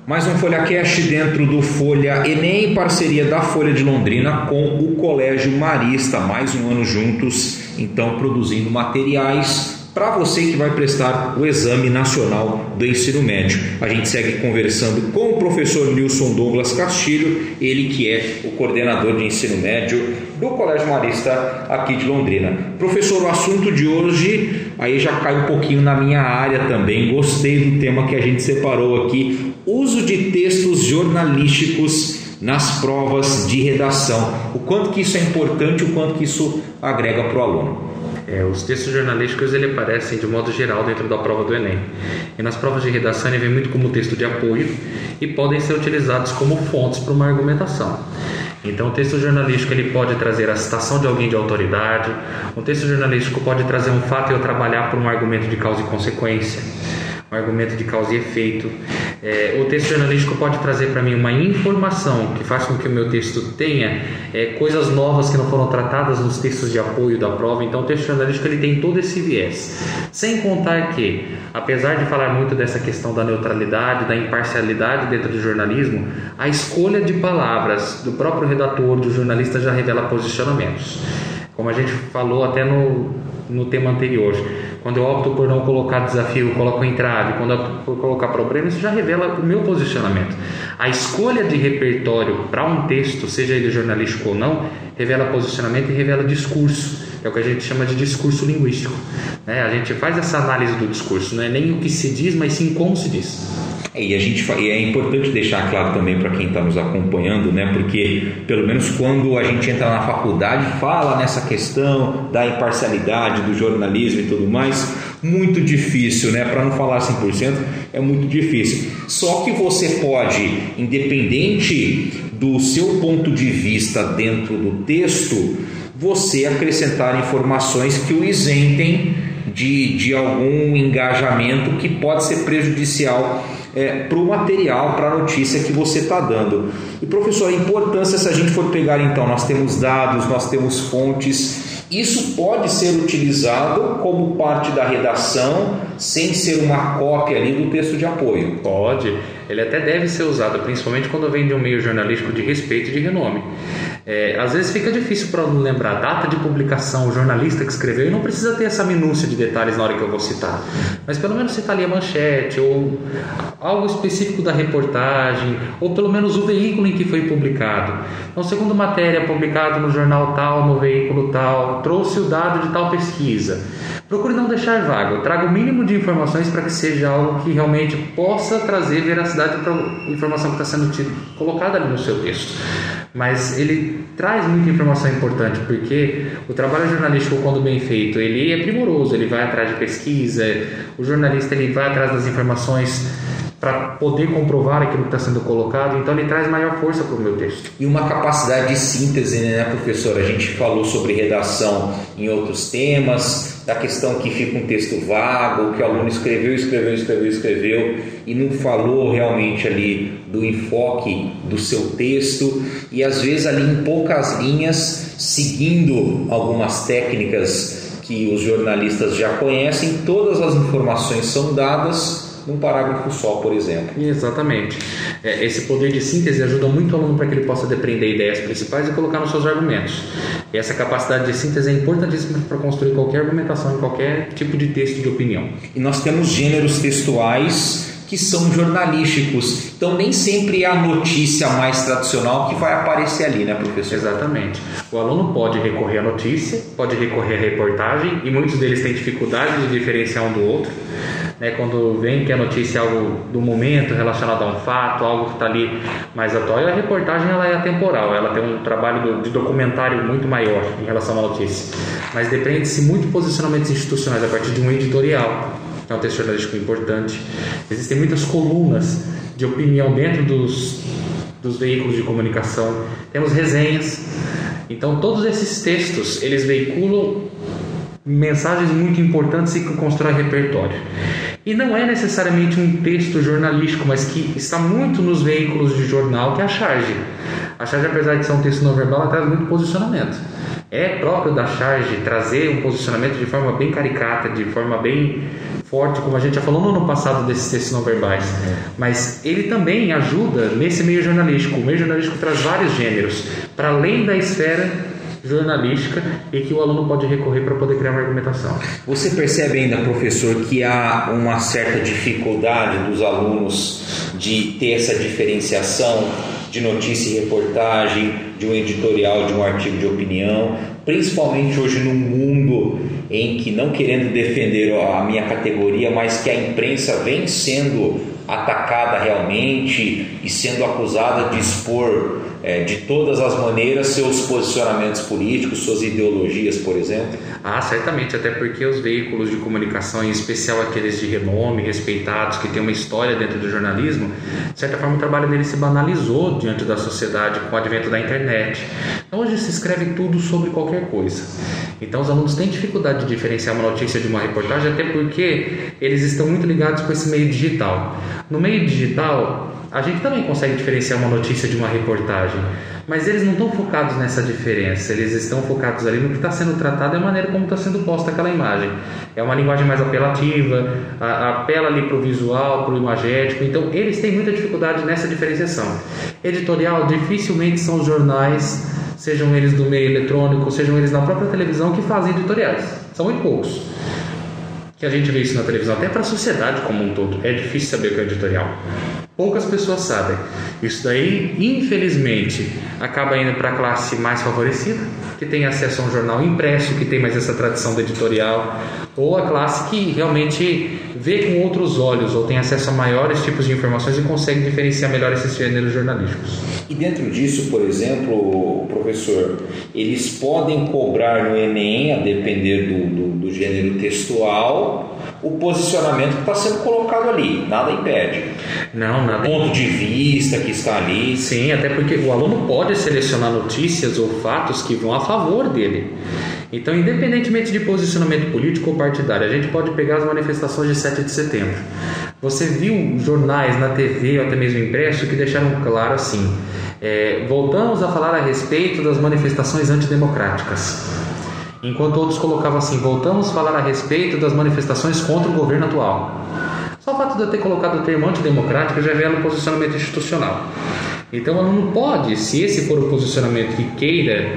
Mais um FolhaCast dentro do Folha Enem, em parceria da Folha de Londrina com o Colégio Marista. Mais um ano juntos, então produzindo materiais para você que vai prestar o Exame Nacional do Ensino Médio. A gente segue conversando com o professor Nilson Douglas Castilho, ele que é o coordenador de ensino médio do Colégio Marista aqui de Londrina. Professor, o assunto de hoje aí já cai um pouquinho na minha área também. Gostei do tema que a gente separou aqui: uso de textos jornalísticos nas provas de redação. O quanto que isso é importante, o quanto que isso agrega para o aluno. Os textos jornalísticos ele aparecem de modo geral dentro da prova do Enem. E nas provas de redação ele vem muito como texto de apoio e podem ser utilizados como fontes para uma argumentação. Então o texto jornalístico ele pode trazer a citação de alguém de autoridade, o texto jornalístico pode trazer um fato e eu trabalhar por um argumento de causa e consequência, um argumento de causa e efeito. O texto jornalístico pode trazer para mim uma informação que faz com que o meu texto tenha coisas novas que não foram tratadas nos textos de apoio da prova. Então o texto jornalístico ele tem todo esse viés. Sem contar que, apesar de falar muito dessa questão da neutralidade, da imparcialidade dentro do jornalismo, a escolha de palavras do próprio redator, do jornalista, já revela posicionamentos. Como a gente falou até no tema anterior, quando eu opto por não colocar desafio, eu coloco entrave. Quando eu opto por colocar problema, isso já revela o meu posicionamento. A escolha de repertório para um texto, seja ele jornalístico ou não, revela posicionamento e revela discurso. É o que a gente chama de discurso linguístico. A gente faz essa análise do discurso, não é nem o que se diz, mas sim como se diz. E é importante deixar claro também para quem está nos acompanhando, porque pelo menos quando a gente entra na faculdade fala nessa questão da imparcialidade, do jornalismo e tudo mais, muito difícil, para não falar 100%, é muito difícil. Só que você pode, independente do seu ponto de vista dentro do texto, você acrescentar informações que o isentem de algum engajamento que pode ser prejudicial para o material, para a notícia que você está dando. E professor, a importância, se a gente for pegar então, nós temos dados, nós temos fontes, isso pode ser utilizado como parte da redação sem ser uma cópia ali do texto de apoio? Pode, ele até deve ser usado, principalmente quando vem de um meio jornalístico de respeito e de renome. Às vezes fica difícil para não lembrar a data de publicação, o jornalista que escreveu, e não precisa ter essa minúcia de detalhes na hora que eu vou citar, mas pelo menos citar ali a manchete ou algo específico da reportagem, ou pelo menos o veículo em que foi publicado. Então, segundo matéria publicado no jornal tal, no veículo tal, trouxe o dado de tal pesquisa. Procure não deixar vago, traga o mínimo de informações para que seja algo que realmente possa trazer veracidade para a informação que está sendo colocada ali no seu texto. Mas ele traz muita informação importante, porque o trabalho jornalístico, quando bem feito, ele é primoroso, ele vai atrás de pesquisa, o jornalista ele vai atrás das informações para poder comprovar aquilo que está sendo colocado, então ele traz maior força para o meu texto. E uma capacidade de síntese, professor? A gente falou sobre redação em outros temas, da questão que fica um texto vago, que o aluno escreveu e não falou realmente ali do enfoque do seu texto, e às vezes ali em poucas linhas, seguindo algumas técnicas que os jornalistas já conhecem, todas as informações são dadas num parágrafo só, por exemplo. Exatamente. Esse poder de síntese ajuda muito o aluno para que ele possa depreender ideias principais e colocar nos seus argumentos. E essa capacidade de síntese é importantíssima para construir qualquer argumentação em qualquer tipo de texto de opinião. E nós temos gêneros textuais que são jornalísticos, então nem sempre é a notícia mais tradicional que vai aparecer ali, professor? Exatamente. O aluno pode recorrer à notícia, pode recorrer à reportagem, e muitos deles têm dificuldade de diferenciar um do outro. Quando vem que a notícia é algo do momento, relacionado a um fato, algo que está ali mais atual, e a reportagem ela é atemporal, ela tem um trabalho de documentário muito maior em relação à notícia, mas depende-se muito de posicionamentos institucionais a partir de um editorial. É um texto jornalístico importante. Existem muitas colunas de opinião dentro dos veículos de comunicação, temos resenhas. Então todos esses textos eles veiculam mensagens muito importantes e que constroem repertório. E não é necessariamente um texto jornalístico, mas que está muito nos veículos de jornal, que é a charge. A charge, apesar de ser um texto não verbal, ela traz muito posicionamento. É próprio da charge trazer um posicionamento de forma bem caricata, de forma bem forte, como a gente já falou no ano passado desses textos não verbais, mas ele também ajuda nesse meio jornalístico. O meio jornalístico traz vários gêneros para além da esfera jornalística e que o aluno pode recorrer para poder criar uma argumentação. Você percebe ainda, professor, que há uma certa dificuldade dos alunos de ter essa diferenciação de notícia e reportagem, de um editorial, de um artigo de opinião, principalmente hoje num mundo em que, não querendo defender a minha categoria, mas que a imprensa vem sendo atacada realmente e sendo acusada de expor de todas as maneiras seus posicionamentos políticos, suas ideologias, por exemplo? Certamente, até porque os veículos de comunicação, em especial aqueles de renome, respeitados, que têm uma história dentro do jornalismo, de certa forma o trabalho deles se banalizou diante da sociedade com o advento da internet. Então hoje se escreve tudo sobre qualquer coisa. Então os alunos têm dificuldade de diferenciar uma notícia de uma reportagem, até porque eles estão muito ligados com esse meio digital. No meio digital, a gente também consegue diferenciar uma notícia de uma reportagem, mas eles não estão focados nessa diferença, eles estão focados ali no que está sendo tratado e a maneira como está sendo posta aquela imagem. É uma linguagem mais apelativa, apela ali para o visual, para o imagético, então eles têm muita dificuldade nessa diferenciação. Editorial, dificilmente são os jornais, sejam eles do meio eletrônico, sejam eles na própria televisão, que fazem editoriais. São muito poucos que a gente vê isso na televisão, até para a sociedade como um todo. É difícil saber o que é editorial. Poucas pessoas sabem. Isso daí, infelizmente, acaba indo para a classe mais favorecida, que tem acesso a um jornal impresso, que tem mais essa tradição do editorial, ou a classe que realmente vê com outros olhos, ou tem acesso a maiores tipos de informações e consegue diferenciar melhor esses gêneros jornalísticos. E dentro disso, por exemplo, professor, eles podem cobrar no Enem, a depender do gênero textual, o posicionamento que está sendo colocado ali, nada impede. Não, nada. Ponto de vista que está ali. Sim, até porque o aluno pode selecionar notícias ou fatos que vão a favor dele. Então, independentemente de posicionamento político ou partidário, a gente pode pegar as manifestações de 7 de setembro. Você viu jornais na TV ou até mesmo impresso que deixaram claro assim: voltamos a falar a respeito das manifestações antidemocráticas. Enquanto outros colocavam assim: voltamos a falar a respeito das manifestações contra o governo atual. Só o fato de eu ter colocado o termo antidemocrático já revela um posicionamento institucional. Então o aluno pode, se esse for o posicionamento que queira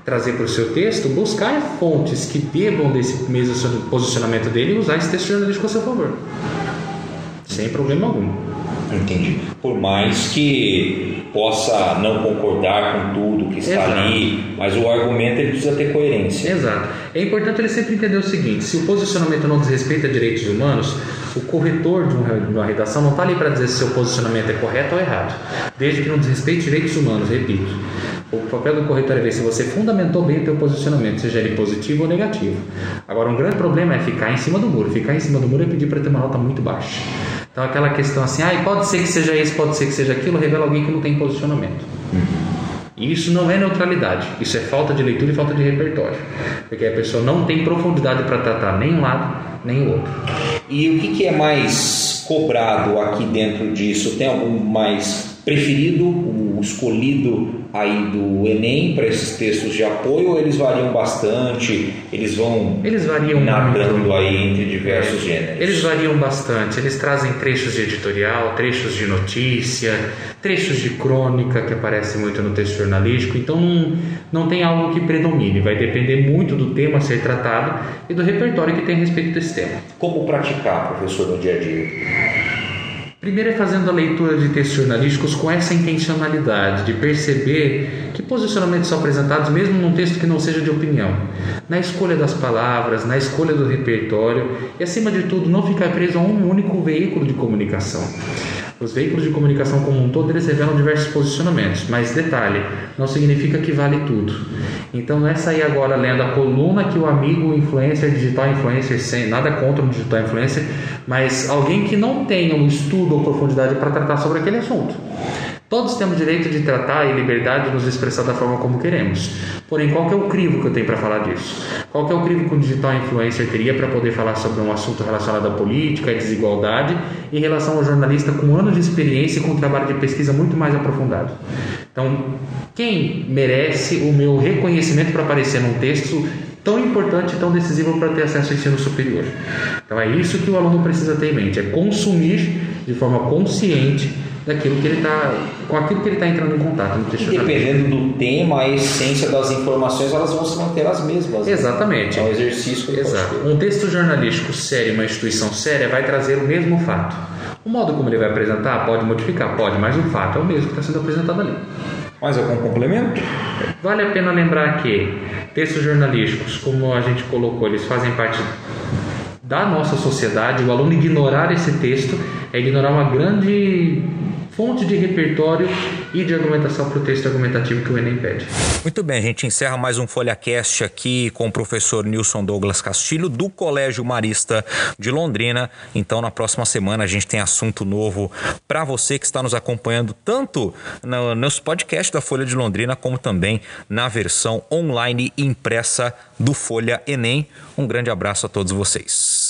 trazer para o seu texto, buscar fontes que bebam desse mesmo posicionamento dele e usar esse texto jornalístico a seu favor, sem problema algum. Entendi. Por mais que possa não concordar com tudo que está ali, mas o argumento ele precisa ter coerência. Exato. É importante ele sempre entender o seguinte: se o posicionamento não desrespeita direitos humanos, o corretor de uma redação não está ali para dizer se o seu posicionamento é correto ou errado, desde que não desrespeite direitos humanos, repito. O papel do corretor é ver se você fundamentou bem o teu posicionamento, seja ele positivo ou negativo. Agora, um grande problema é ficar em cima do muro. Ficar em cima do muro é pedir para ter uma nota muito baixa. Então, aquela questão assim: pode ser que seja isso, pode ser que seja aquilo, revela alguém que não tem posicionamento. E isso não é neutralidade, isso é falta de leitura e falta de repertório, porque a pessoa não tem profundidade para tratar nem um lado nem o outro. E o que é mais cobrado aqui dentro disso? Tem algum mais preferido, o escolhido aí do Enem para esses textos de apoio, ou eles variam bastante? Eles variam nadando muito aí entre diversos gêneros? Eles variam bastante. Eles trazem trechos de editorial, trechos de notícia, trechos de crônica que aparecem muito no texto jornalístico. Então não tem algo que predomine. Vai depender muito do tema a ser tratado e do repertório que tem a respeito desse tema. Como praticar, professor, no dia a dia? Primeiro é fazendo a leitura de textos jornalísticos com essa intencionalidade de perceber que posicionamentos são apresentados mesmo num texto que não seja de opinião, na escolha das palavras, na escolha do repertório e, acima de tudo, não ficar preso a um único veículo de comunicação. Os veículos de comunicação como um todo, eles revelam diversos posicionamentos, mas detalhe, não significa que vale tudo. Então não é sair agora lendo a coluna que o amigo influencer, digital influencer, sem nada contra o digital influencer, mas alguém que não tenha um estudo ou profundidade para tratar sobre aquele assunto. Todos temos direito de tratar e liberdade de nos expressar da forma como queremos. Porém, qual que é o crivo que eu tenho para falar disso? Qual que é o crivo que um digital influencer teria para poder falar sobre um assunto relacionado à política, à desigualdade, em relação ao jornalista com anos de experiência e com um trabalho de pesquisa muito mais aprofundado? Então, quem merece o meu reconhecimento para aparecer num texto tão importante e tão decisivo para ter acesso ao ensino superior? Então, é isso que o aluno precisa ter em mente, é consumir de forma consciente daquilo que ele com aquilo que ele está entrando em contato no texto. E dependendo do tema, a essência das informações, elas vão se manter as mesmas. Exatamente. É um exercício que exato. Um texto jornalístico sério, uma instituição séria, vai trazer o mesmo fato. O modo como ele vai apresentar pode modificar, pode, mas o fato é o mesmo que está sendo apresentado ali. Mais algum complemento? Vale a pena lembrar que textos jornalísticos, como a gente colocou, eles fazem parte da nossa sociedade. O aluno ignorar esse texto é ignorar uma grande fonte de repertório e de argumentação para o texto argumentativo que o Enem pede. Muito bem, a gente encerra mais um FolhaCast aqui com o professor Nilson Douglas Castilho, do Colégio Marista de Londrina. Então, na próxima semana, a gente tem assunto novo para você que está nos acompanhando tanto nos podcasts da Folha de Londrina, como também na versão online impressa do Folha Enem. Um grande abraço a todos vocês.